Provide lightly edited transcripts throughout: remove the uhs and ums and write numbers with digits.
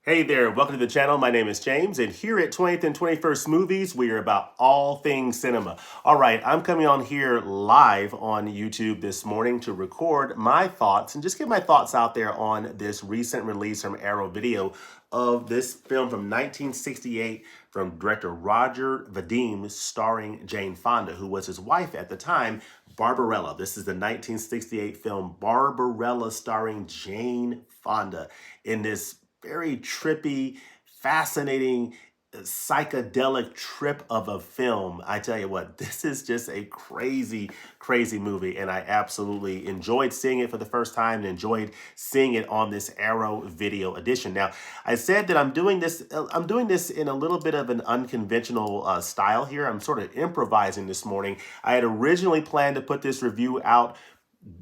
Hey there, welcome to the channel. My name is James, and here at 20th and 21st Movies, we are about all things cinema. All right, I'm coming on here live on YouTube this morning to record my thoughts and just get my thoughts out there on this recent release from Arrow Video of this film from 1968 from director Roger Vadim, starring Jane Fonda, who was his wife at the time, Barbarella. This is the 1968 film Barbarella starring Jane Fonda in this very trippy, fascinating, psychedelic trip of a film. I tell you what, this is just a crazy, crazy movie, and I absolutely enjoyed seeing it for the first time and enjoyed seeing it on this Arrow Video edition. Now, I said that I'm doing this. I'm doing this in a little bit of an unconventional style here. I'm sort of improvising this morning. I had originally planned to put this review out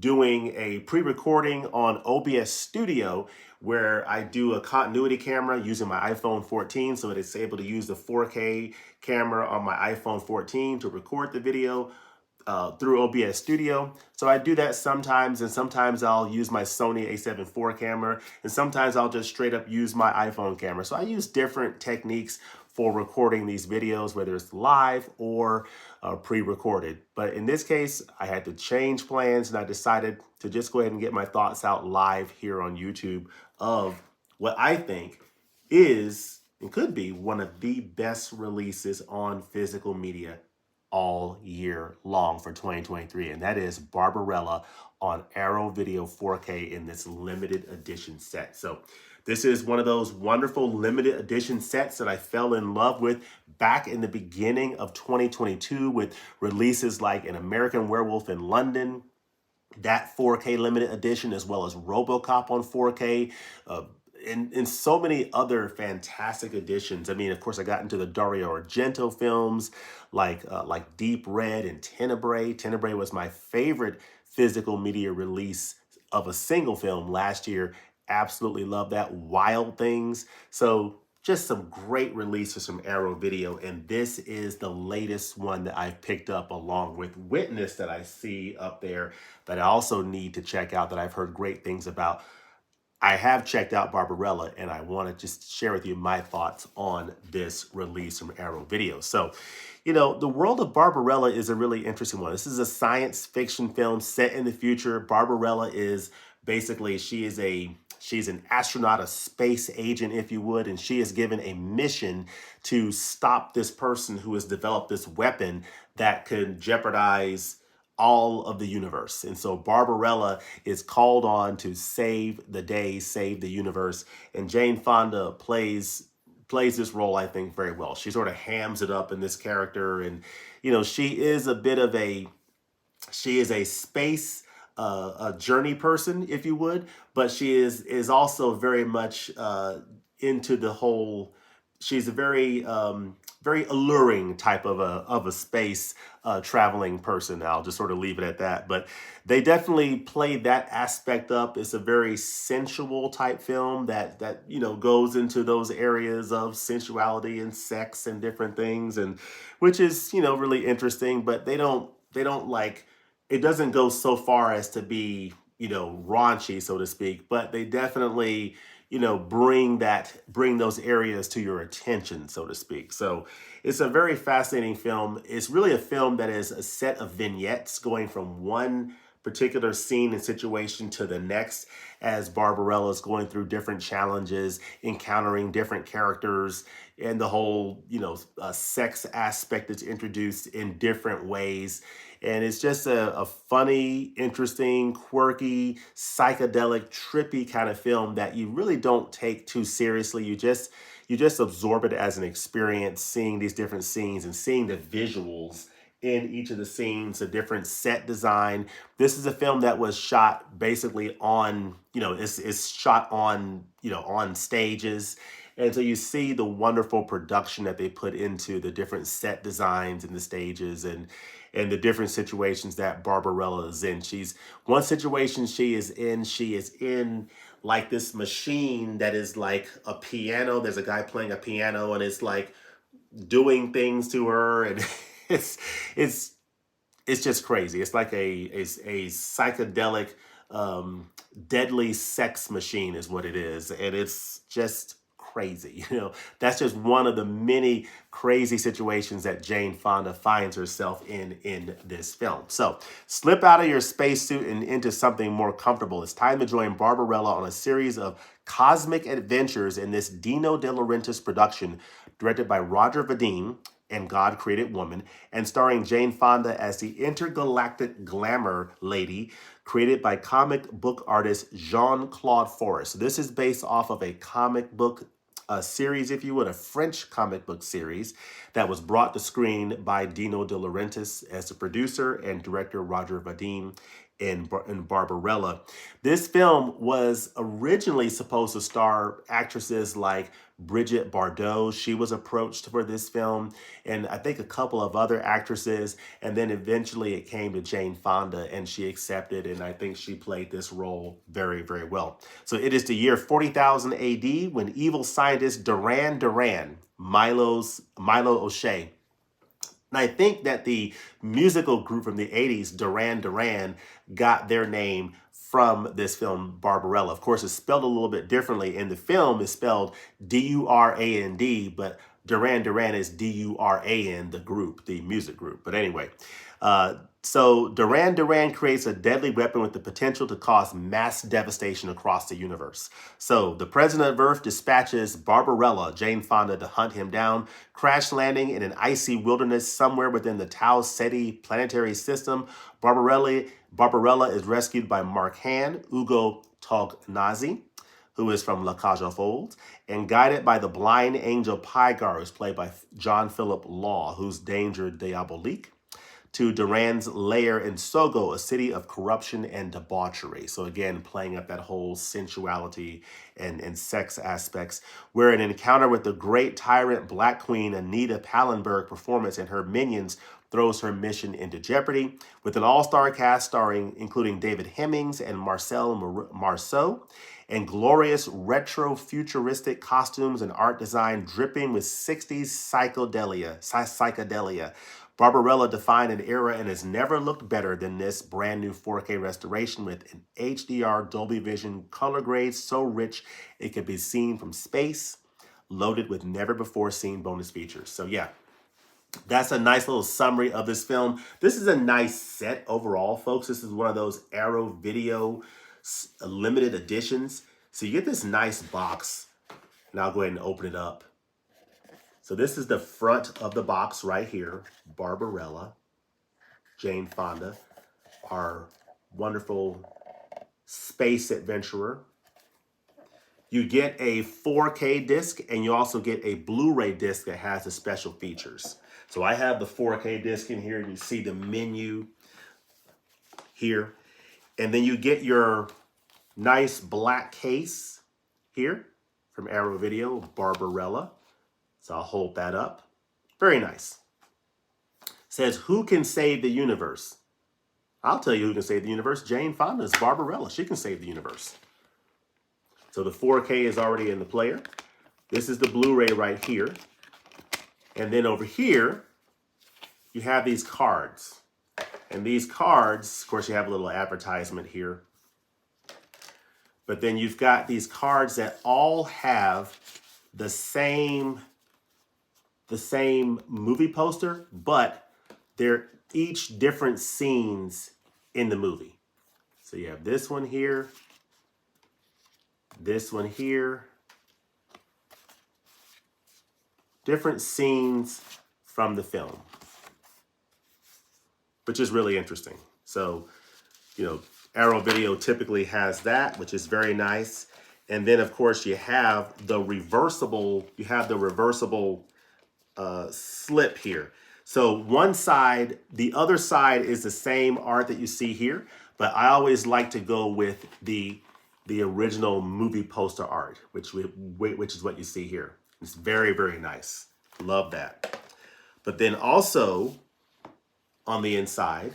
doing a pre-recording on OBS Studio where I do a continuity camera using my iPhone 14, so it's able to use the 4K camera on my iPhone 14 to record the video through OBS Studio. So I do that sometimes, and sometimes I'll use my Sony a7 IV camera, and sometimes I'll just straight up use my iPhone camera. So I use different techniques for recording these videos, whether it's live or pre-recorded. But in this case, I had to change plans, and I decided to just go ahead and get my thoughts out live here on YouTube of what I think is and could be one of the best releases on physical media all year long for 2023, and that is Barbarella on Arrow Video 4K in this limited edition set. So this is one of those wonderful limited edition sets that I fell in love with back in the beginning of 2022 with releases like An American Werewolf in London, that 4K limited edition, as well as RoboCop on 4K, and so many other fantastic editions. I mean, of course, I got into the Dario Argento films like Deep Red and Tenebrae. Tenebrae was my favorite physical media release of a single film last year. Absolutely love that. Wild Things. So just some great releases from Arrow Video, and this is the latest one that I've picked up along with Witness that I see up there that I also need to check out that I've heard great things about. I have checked out Barbarella, and I want to just share with you my thoughts on this release from Arrow Video. So, the world of Barbarella is a really interesting one. This is a science fiction film set in the future. Barbarella is basically, she's an astronaut, a space agent, if you would, and she is given a mission to stop this person who has developed this weapon that could jeopardize all of the universe. And so Barbarella is called on to save the day, save the universe. And Jane Fonda plays this role, I think, very well. She sort of hams it up in this character. And, she is a bit of she is a space a journey person, if you would, but she is also very much into the whole. She's a very alluring type of a space traveling person. I'll just sort of leave it at that. But they definitely play that aspect up. It's a very sensual type film that goes into those areas of sensuality and sex and different things, and which is really interesting. But they don't like, it doesn't go so far as to be raunchy, so to speak, but they definitely bring those areas to your attention, so to speak. So it's a very fascinating film. It's really a film that is a set of vignettes going from one particular scene and situation to the next as Barbarella is going through different challenges, encountering different characters, and the whole sex aspect is introduced in different ways. And it's just a funny, interesting, quirky, psychedelic, trippy kind of film that you really don't take too seriously. You just absorb it as an experience, seeing these different scenes and seeing the visuals in each of the scenes, a different set design. This is a film that was shot basically on, it's shot on, on stages. And so you see the wonderful production that they put into the different set designs and the stages and the different situations that Barbarella is in. One situation she is in like this machine that is like a piano. There's a guy playing a piano, and it's like doing things to her, and it's it's it's just crazy. It's like a psychedelic, deadly sex machine is what it is, and it's just crazy. That's just one of the many crazy situations that Jane Fonda finds herself in this film. So slip out of your spacesuit and into something more comfortable. It's time to join Barbarella on a series of cosmic adventures in this Dino De Laurentiis production, directed by Roger Vadim and God Created Woman, and starring Jane Fonda as the intergalactic glamour lady created by comic book artist Jean-Claude Forest. This is based off of a comic book series, if you would, a French comic book series that was brought to screen by Dino De Laurentiis as the producer and director Roger Vadim in Barbarella. This film was originally supposed to star actresses like Brigitte Bardot. She was approached for this film, and I think a couple of other actresses. And then eventually it came to Jane Fonda, and she accepted, and I think she played this role very, very well. So it is the year 40,000 AD when evil scientist Milo O'Shea. And I think that the musical group from the 80s, Duran Duran, got their name from this film, Barbarella. Of course, it's spelled a little bit differently. In the film, it's spelled D-U-R-A-N-D, but Duran Duran is D-U-R-A-N, the group, the music group. But anyway, so Duran Duran creates a deadly weapon with the potential to cause mass devastation across the universe. So the president of Earth dispatches Barbarella, Jane Fonda, to hunt him down, crash landing in an icy wilderness somewhere within the Tau Ceti planetary system. Barbarella is rescued by Mark Hahn, Ugo Tognazzi, who is from La Cage aux Folles, and guided by the blind angel Pygar, who's played by John Philip Law, who's Danger Diabolique, to Duran's lair in Sogo, a city of corruption and debauchery. So again, playing up that whole sensuality and sex aspects, where an encounter with the great tyrant Black Queen Anita Pallenberg performance and her minions throws her mission into jeopardy, with an all-star cast including David Hemmings and Marcel Marceau, and glorious retro-futuristic costumes and art design dripping with 60s psychedelia. Barbarella defined an era and has never looked better than this brand new 4K restoration with an HDR Dolby Vision color grade so rich it can be seen from space, loaded with never before seen bonus features. So yeah, that's a nice little summary of this film. This is a nice set overall, folks. This is one of those Arrow Video limited editions. So you get this nice box, and I'll go ahead and open it up. So this is the front of the box right here. Barbarella, Jane Fonda, our wonderful space adventurer. You get a 4K disc, and you also get a Blu-ray disc that has the special features. So I have the 4K disc in here, and you see the menu here. And then you get your nice black case here from Arrow Video, Barbarella. So I'll hold that up. Very nice. Says, who can save the universe? I'll tell you who can save the universe. Jane Fonda is Barbarella. She can save the universe. So the 4K is already in the player. This is the Blu-ray right here. And then over here, you have these cards. And these cards, of course, you have a little advertisement here. But then you've got these cards that all have the same movie poster, but they're each different scenes in the movie. So you have this one here, different scenes from the film, which is really interesting. So, Arrow Video typically has that, which is very nice. And then, of course, you have the reversible slip here. So one side, the other side is the same art that you see here, but I always like to go with the original movie poster art, which is what you see here. It's very, very nice. Love that. But then also on the inside,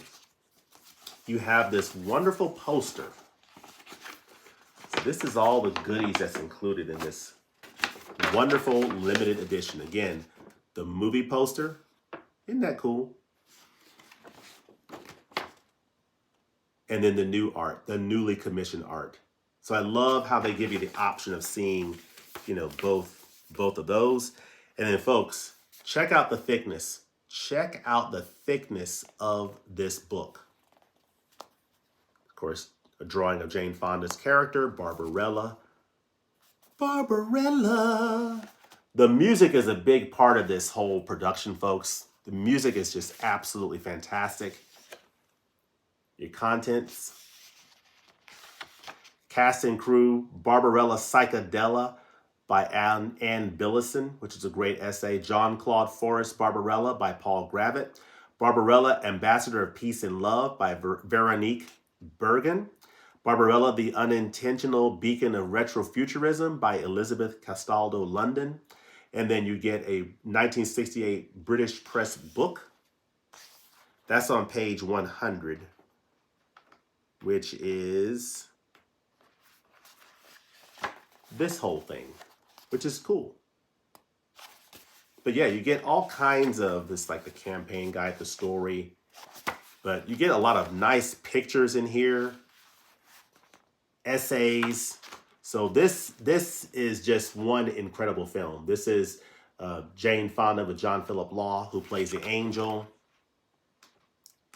you have this wonderful poster. So this is all the goodies that's included in this wonderful limited edition. Again, the movie poster. Isn't that cool? And then the new art, the newly commissioned art. So I love how they give you the option of seeing, both both of those. And then, folks, check out the thickness. Check out the thickness of this book. Of course, a drawing of Jane Fonda's character, Barbarella. Barbarella. The music is a big part of this whole production, folks. The music is just absolutely fantastic. Your contents. Cast and crew, Barbarella Psychedella by Ann Billison, which is a great essay. John Claude Forrest Barbarella by Paul Gravett. Barbarella, Ambassador of Peace and Love by Veronique Bergen. Barbarella, The Unintentional Beacon of Retrofuturism by Elizabeth Castaldo London. And then you get a 1968 British Press book. That's on page 100, which is this whole thing, which is cool. But yeah, you get all kinds of this, like the campaign guide, the story, but you get a lot of nice pictures in here, essays. So this is just one incredible film. This is Jane Fonda with John Philip Law, who plays the angel.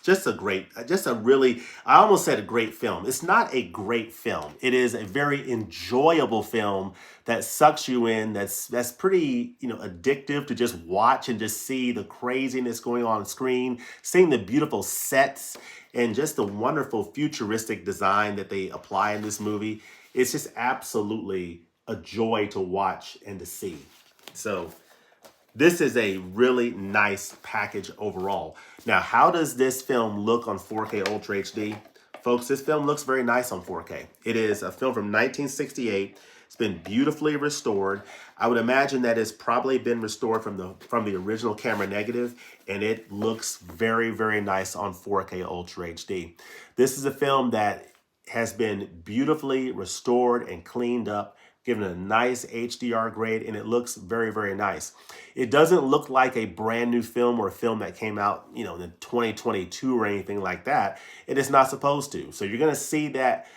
Just a really, I almost said a great film. It's not a great film. It is a very enjoyable film that sucks you in. That's pretty, addictive to just watch and just see the craziness going on screen, seeing the beautiful sets and just the wonderful futuristic design that they apply in this movie. It's just absolutely a joy to watch and to see. So this is a really nice package overall. Now, how does this film look on 4K Ultra HD? Folks, this film looks very nice on 4K. It is a film from 1968. It's been beautifully restored. I would imagine that it's probably been restored from the original camera negative, and it looks very, very nice on 4K Ultra HD. This is a film that has been beautifully restored and cleaned up, given a nice HDR grade, and it looks very, very nice. It doesn't look like a brand new film or a film that came out, in 2022 or anything like that. It is not supposed to. So you're gonna see that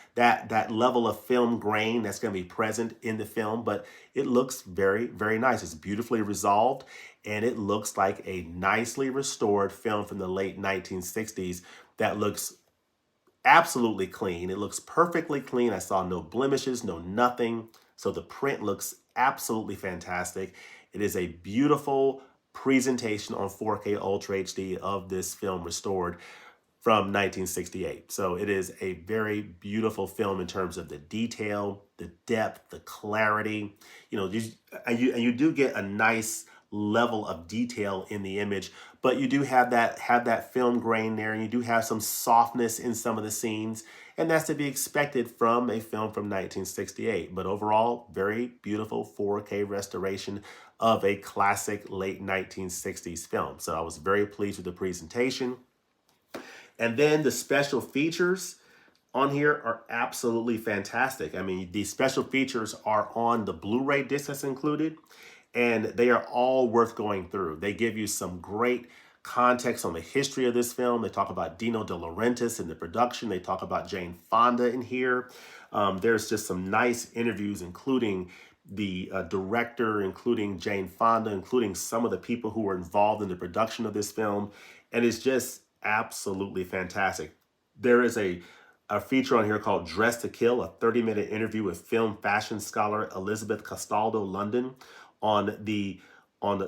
level of film grain that's gonna be present in the film, but it looks very, very nice. It's beautifully resolved, and it looks like a nicely restored film from the late 1960s that looks absolutely clean. It looks perfectly clean. I saw no blemishes, no nothing. So the print looks absolutely fantastic. It is a beautiful presentation on 4K Ultra HD of this film restored from 1968. So it is a very beautiful film in terms of the detail, the depth, the clarity. You do get a nice level of detail in the image, but you do have that film grain there, and you do have some softness in some of the scenes, and that's to be expected from a film from 1968. But overall, very beautiful 4K restoration of a classic late 1960s film. So I was very pleased with the presentation. And then the special features on here are absolutely fantastic. I mean, these special features are on the Blu-ray disc that's included, and they are all worth going through. They give you some great context on the history of this film. They talk about Dino De Laurentiis in the production. They talk about Jane Fonda in here. There's just some nice interviews, including the director, including Jane Fonda, including some of the people who were involved in the production of this film. And it's just absolutely fantastic. There is a feature on here called Dress to Kill, a 30-minute interview with film fashion scholar Elizabeth Castaldo London on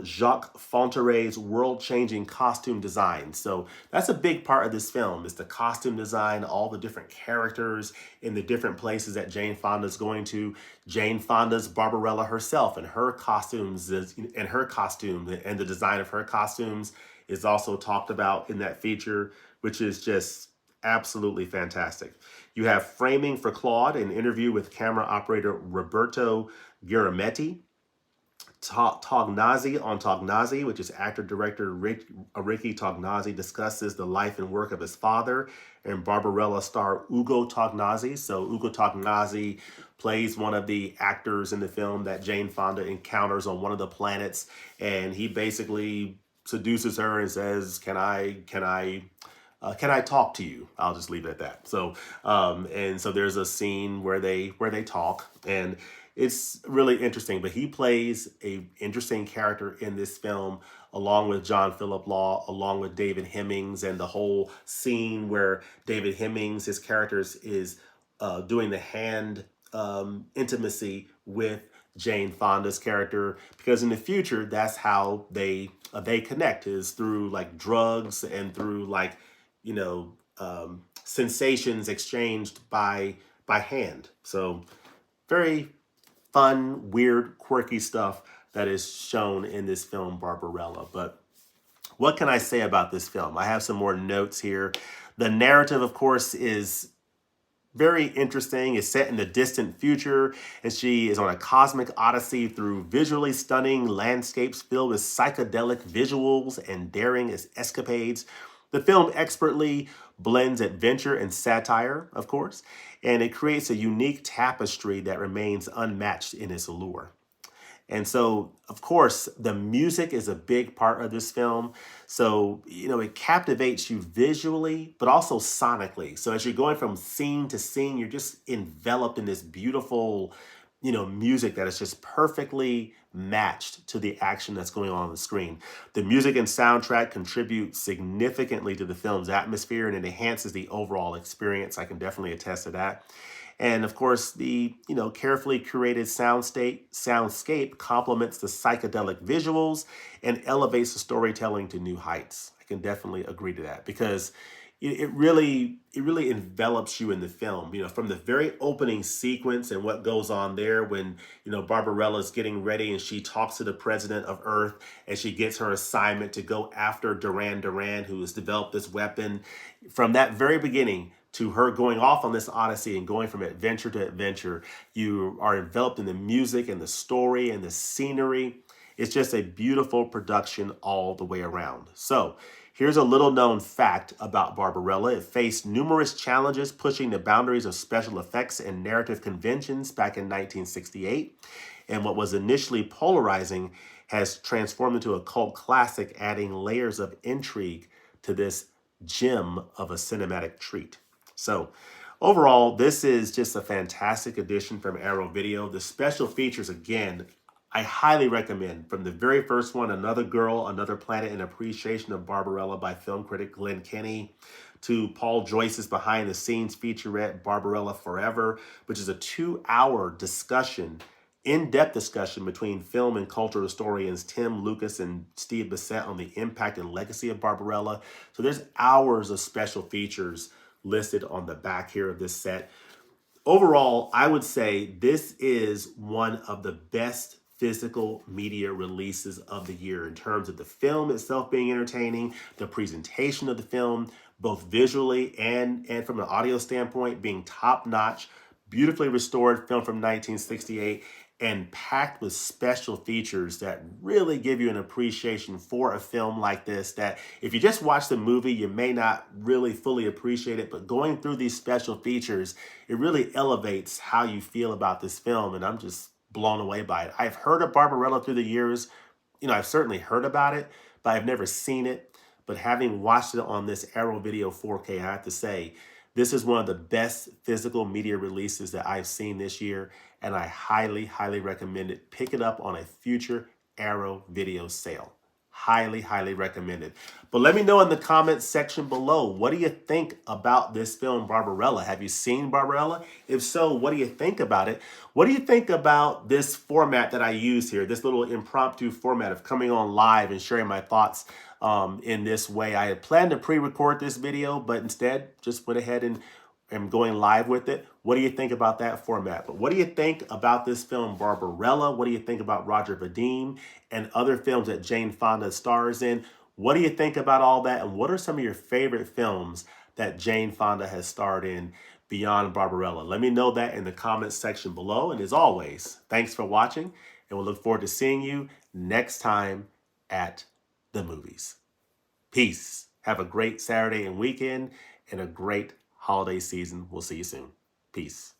Jacques Fonteray's world-changing costume design. So that's a big part of this film, is the costume design, all the different characters in the different places that Jane Fonda's going to. Jane Fonda's Barbarella herself and her costumes, and the design of her costumes is also talked about in that feature, which is just absolutely fantastic. You have Framing for Claude, an interview with camera operator Roberto Girametti. Tognazzi on Tognazzi, which is actor-director Ricky Tognazzi, discusses the life and work of his father, and Barbarella star Ugo Tognazzi. So Ugo Tognazzi plays one of the actors in the film that Jane Fonda encounters on one of the planets, and he basically seduces her and says, can I talk to you? I'll just leave it at that. So, and so there's a scene where they talk, and it's really interesting. But he plays a interesting character in this film, along with John Philip Law, along with David Hemmings, and the whole scene where David Hemmings, his characters, is doing the hand intimacy with Jane Fonda's character, because in the future that's how they connect, is through like drugs and through like you know sensations exchanged by hand. So very fun, weird, quirky stuff that is shown in this film Barbarella. But what can I say about this film? I have some more notes here. The narrative, of course, is very interesting. It's set in the distant future, and she is on a cosmic odyssey through visually stunning landscapes filled with psychedelic visuals and daring escapades. The film expertly blends adventure and satire, of course, and it creates a unique tapestry that remains unmatched in its allure. And so, of course, the music is a big part of this film. So, it captivates you visually, but also sonically. So, as you're going from scene to scene, you're just enveloped in this beautiful, music that is just perfectly matched to the action that's going on the screen. The music and soundtrack contribute significantly to the film's atmosphere, and it enhances the overall experience. I can definitely attest to that. And of course, the carefully curated soundscape complements the psychedelic visuals and elevates the storytelling to new heights. I can definitely agree to that, because it really envelops you in the film. From the very opening sequence and what goes on there when Barbarella is getting ready and she talks to the president of Earth, and she gets her assignment to go after Duran Duran, who has developed this weapon. From that very beginning to her going off on this odyssey and going from adventure to adventure, you are enveloped in the music and the story and the scenery. It's just a beautiful production all the way around. So here's a little known fact about Barbarella. It faced numerous challenges pushing the boundaries of special effects and narrative conventions back in 1968. And what was initially polarizing has transformed into a cult classic, adding layers of intrigue to this gem of a cinematic treat. So overall, this is just a fantastic addition from Arrow Video. The special features, again, I highly recommend. From the very first one, Another Girl, Another Planet, An Appreciation of Barbarella by film critic Glenn Kenny, to Paul Joyce's behind the scenes featurette, Barbarella Forever, which is a 2-hour discussion, in-depth discussion between film and cultural historians Tim Lucas and Steve Bissett on the impact and legacy of Barbarella. So there's hours of special features listed on the back here of this set. Overall, I would say this is one of the best physical media releases of the year, in terms of the film itself being entertaining, the presentation of the film, both visually and from an audio standpoint, being top notch, beautifully restored film from 1968, and packed with special features that really give you an appreciation for a film like this, that if you just watch the movie, you may not really fully appreciate it, but going through these special features, it really elevates how you feel about this film, and I'm just blown away by it. I've heard of Barbarella through the years. I've certainly heard about it, but I've never seen it. But having watched it on this Arrow Video 4K, I have to say, this is one of the best physical media releases that I've seen this year, and I highly, highly recommend it. Pick it up on a future Arrow Video sale. Highly, highly recommend it. But let me know in the comments section below, what do you think about this film, Barbarella? Have you seen Barbarella? If so, what do you think about it? What do you think about this format that I use here, this little impromptu format of coming on live and sharing my thoughts in this way? I had planned to pre-record this video, but instead just went ahead and am going live with it. What do you think about that format? But what do you think about this film, Barbarella? What do you think about Roger Vadim and other films that Jane Fonda stars in? What do you think about all that? And what are some of your favorite films that Jane Fonda has starred in beyond Barbarella? Let me know that in the comments section below. And as always, thanks for watching, and we'll look forward to seeing you next time at the movies. Peace. Have a great Saturday and weekend and a great holiday season. We'll see you soon. Peace.